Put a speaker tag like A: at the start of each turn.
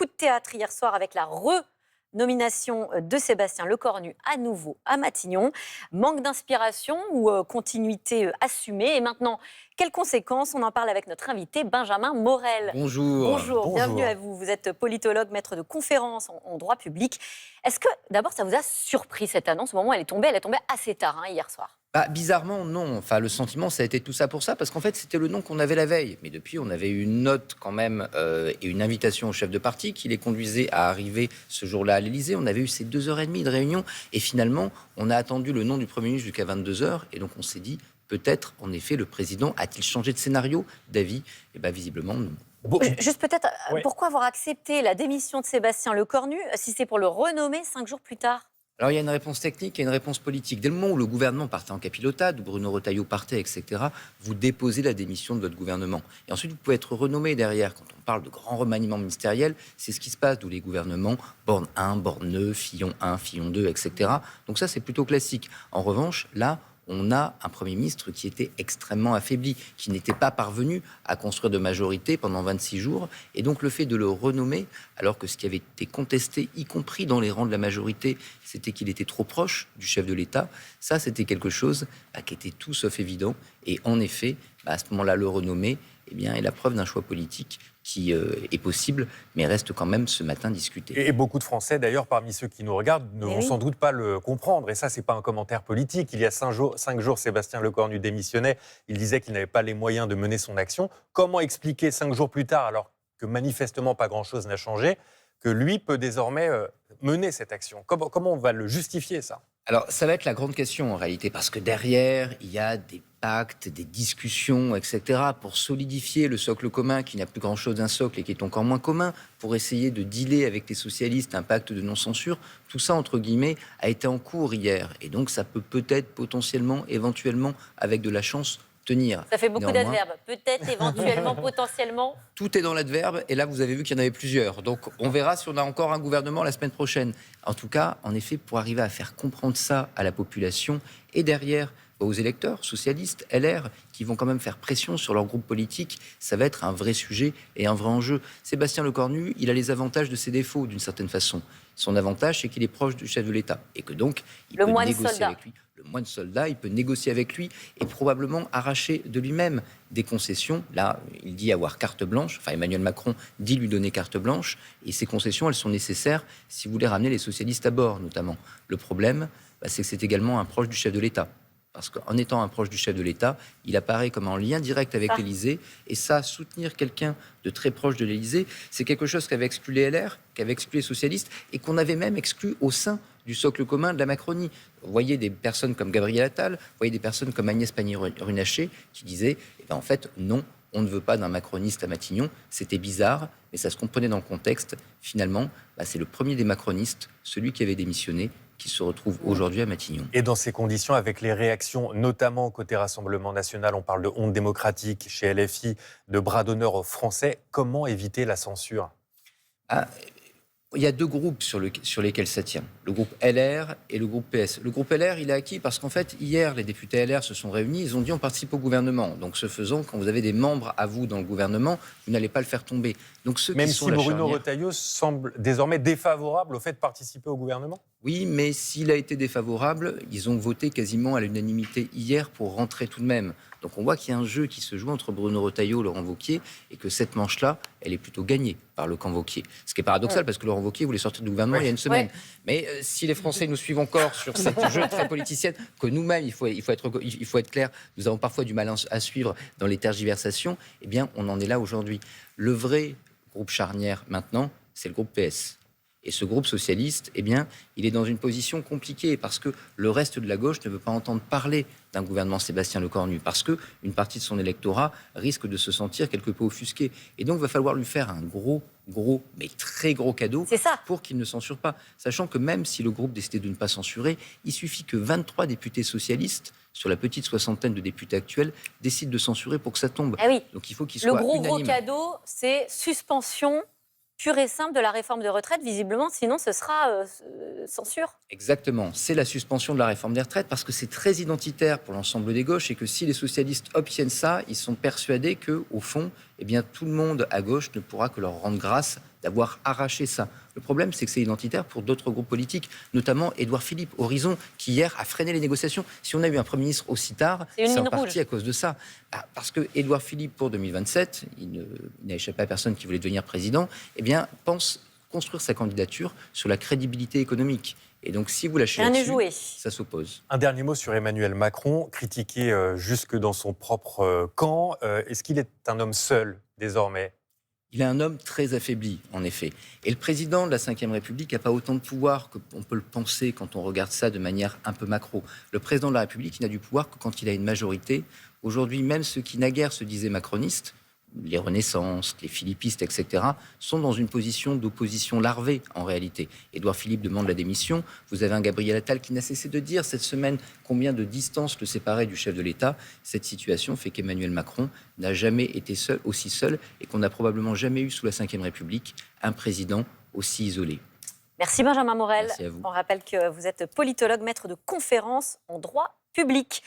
A: coup de théâtre hier soir avec la renomination de Sébastien Lecornu à nouveau à Matignon. Manque d'inspiration ou continuité assumée? Et maintenant, quelles conséquences? On en parle avec notre invité Benjamin Morel.
B: Bonjour.
A: Bonjour, bienvenue à
B: Bonjour.
A: vous. Vous êtes politologue, maître de conférences en droit public. Est-ce que d'abord ça vous a surpris cette annonce? Au moment où elle est tombée assez tard hier soir.
B: Bizarrement, non. Enfin, le sentiment, ça a été tout ça pour ça, parce qu'en fait, c'était le nom qu'on avait la veille. Mais depuis, on avait eu une note quand même et une invitation au chef de parti qui les conduisait à arriver ce jour-là à l'Élysée. On avait eu ces 2h30 de réunion. Et finalement, on a attendu le nom du Premier ministre jusqu'à 22h. Et donc, on s'est dit, peut-être, en effet, le président a-t-il changé de scénario, d'avis? Et bien, visiblement, non.
A: Juste peut-être,
C: Oui.
A: pourquoi avoir accepté la démission de Sébastien Lecornu si c'est pour le renommer 5 jours plus tard?
B: Alors, il y a une réponse technique et une réponse politique. Dès le moment où le gouvernement partait en capilotade, où Bruno Retailleau partait, etc., vous déposez la démission de votre gouvernement. Et ensuite, vous pouvez être renommé derrière. Quand on parle de grand remaniement ministériel, c'est ce qui se passe, d'où les gouvernements, Borne 1, Borne 2, Fillon 1, Fillon 2, etc. Donc ça, c'est plutôt classique. En revanche, là, on a un Premier ministre qui était extrêmement affaibli, qui n'était pas parvenu à construire de majorité pendant 26 jours. Et donc le fait de le renommer, alors que ce qui avait été contesté, y compris dans les rangs de la majorité, c'était qu'il était trop proche du chef de l'État, ça c'était quelque chose qui était tout sauf évident. Et en effet, à ce moment-là, le renommer est la preuve d'un choix politique qui est possible, mais reste quand même ce matin discuté.
C: Et beaucoup de Français, d'ailleurs, parmi ceux qui nous regardent, ne vont sans doute pas le comprendre. Et ça, c'est pas un commentaire politique. Il y a 5 jours, Sébastien Lecornu démissionnait. Il disait qu'il n'avait pas les moyens de mener son action. Comment expliquer 5 jours plus tard, alors que manifestement pas grand-chose n'a changé, que lui peut désormais mener cette action? Comment on va le justifier, ça?
B: Alors, ça va être la grande question en réalité, parce que derrière, il y a des pactes, des discussions, etc., pour solidifier le socle commun qui n'a plus grand-chose d'un socle et qui est encore moins commun, pour essayer de dealer avec les socialistes un pacte de non-censure. Tout ça, entre guillemets, a été en cours hier. Et donc, ça peut peut-être, potentiellement, éventuellement, avec de la chance, tenir.
A: Ça fait beaucoup
B: Néanmoins,
A: d'adverbes. Peut-être, éventuellement, potentiellement.
B: tout est dans l'adverbe, et là, vous avez vu qu'il y en avait plusieurs. Donc, on verra si on a encore un gouvernement la semaine prochaine. En tout cas, en effet, pour arriver à faire comprendre ça à la population, et derrière, aux électeurs, socialistes, LR, qui vont quand même faire pression sur leur groupe politique, ça va être un vrai sujet et un vrai enjeu. Sébastien Lecornu, il a les avantages de ses défauts, d'une certaine façon. Son avantage, c'est qu'il est proche du chef de l'État, et que donc, il peut négocier avec lui. Le moine soldat, il peut négocier avec lui et probablement arracher de lui-même des concessions. Là, il dit avoir carte blanche, enfin Emmanuel Macron dit lui donner carte blanche, et ces concessions, elles sont nécessaires si vous voulez ramener les socialistes à bord, notamment. Le problème, c'est que c'est également un proche du chef de l'État. Parce qu'en étant un proche du chef de l'État, il apparaît comme en lien direct avec l'Élysée. Et ça, soutenir quelqu'un de très proche de l'Élysée, c'est quelque chose qu'avait exclu les LR, qu'avait exclu les socialistes, et qu'on avait même exclu au sein du socle commun de la Macronie. Vous voyez des personnes comme Gabriel Attal, vous voyez des personnes comme Agnès Pannier-Runacher qui disaient, en fait, non, on ne veut pas d'un macroniste à Matignon. C'était bizarre, mais ça se comprenait dans le contexte. Finalement, c'est le premier des macronistes, celui qui avait démissionné, qui se retrouve aujourd'hui à Matignon.
C: Et dans ces conditions, avec les réactions, notamment côté Rassemblement national, on parle de honte démocratique chez LFI, de bras d'honneur aux Français, comment éviter la censure?
B: Il y a deux groupes sur lesquels ça tient. Le groupe LR et le groupe PS. Le groupe LR, il est acquis parce qu'en fait, hier, les députés LR se sont réunis, ils ont dit on participe au gouvernement. Donc, ce faisant, quand vous avez des membres à vous dans le gouvernement, vous n'allez pas le faire tomber. Donc, ceux
C: Même
B: qui
C: si
B: sont la
C: Bruno
B: charnière-
C: Retailleau semble désormais défavorable au fait de participer au gouvernement?
B: Oui, mais s'il a été défavorable, ils ont voté quasiment à l'unanimité hier pour rentrer tout de même. Donc on voit qu'il y a un jeu qui se joue entre Bruno Retailleau et Laurent Wauquiez et que cette manche-là, elle est plutôt gagnée par le camp Wauquiez. Ce qui est paradoxal parce que Laurent Wauquiez voulait sortir du gouvernement il y a une semaine. Mais si les Français nous suivent encore sur cette jeu très politicienne, que nous-mêmes, il faut être clair, nous avons parfois du mal à suivre dans les tergiversations, eh bien on en est là aujourd'hui. Le vrai groupe charnière maintenant, c'est le groupe PS. Et ce groupe socialiste, il est dans une position compliquée parce que le reste de la gauche ne veut pas entendre parler d'un gouvernement Sébastien Lecornu parce qu'une partie de son électorat risque de se sentir quelque peu offusqué. Et donc, il va falloir lui faire un gros, mais très gros cadeau pour qu'il ne censure pas. Sachant que même si le groupe décidait de ne pas censurer, il suffit que 23 députés socialistes, sur la petite soixantaine de députés actuels, décident de censurer pour que ça tombe.
A: Ah oui.
B: Donc, il faut qu'il soit
A: Le gros
B: unanime.
A: cadeau, c'est suspension pure et simple de la réforme de retraite. Visiblement, sinon, ce sera censure.
B: Exactement, c'est la suspension de la réforme des retraites parce que c'est très identitaire pour l'ensemble des gauches et que si les socialistes obtiennent ça, ils sont persuadés que, au fond, tout le monde à gauche ne pourra que leur rendre grâce d'avoir arraché ça. Le problème, c'est que c'est identitaire pour d'autres groupes politiques, notamment Édouard Philippe, Horizon, qui hier a freiné les négociations. Si on a eu un Premier ministre aussi tard, c'est en partie à cause de ça. Parce que Édouard Philippe, pour 2027, il n'a échappé à personne qui voulait devenir président, eh bien, pense construire sa candidature sur la crédibilité économique. Et donc, si vous lâchez là-dessus, ça s'oppose.
C: Un dernier mot sur Emmanuel Macron, critiqué jusque dans son propre camp. Est-ce qu'il est un homme seul, désormais ?
B: Il est un homme très affaibli, en effet. Et le président de la Ve République n'a pas autant de pouvoir qu'on peut le penser quand on regarde ça de manière un peu macro. Le président de la République, il n'a du pouvoir que quand il a une majorité. Aujourd'hui, même ceux qui naguère se disaient macronistes, les Renaissances, les philippistes, etc., sont dans une position d'opposition larvée, en réalité. Édouard Philippe demande la démission. Vous avez un Gabriel Attal qui n'a cessé de dire cette semaine combien de distance le séparait du chef de l'État. Cette situation fait qu'Emmanuel Macron n'a jamais été aussi seul et qu'on n'a probablement jamais eu sous la Ve République un président aussi isolé.
A: Merci Benjamin Morel.
B: Merci à vous.
A: On rappelle que vous êtes politologue, maître de conférences en droit public.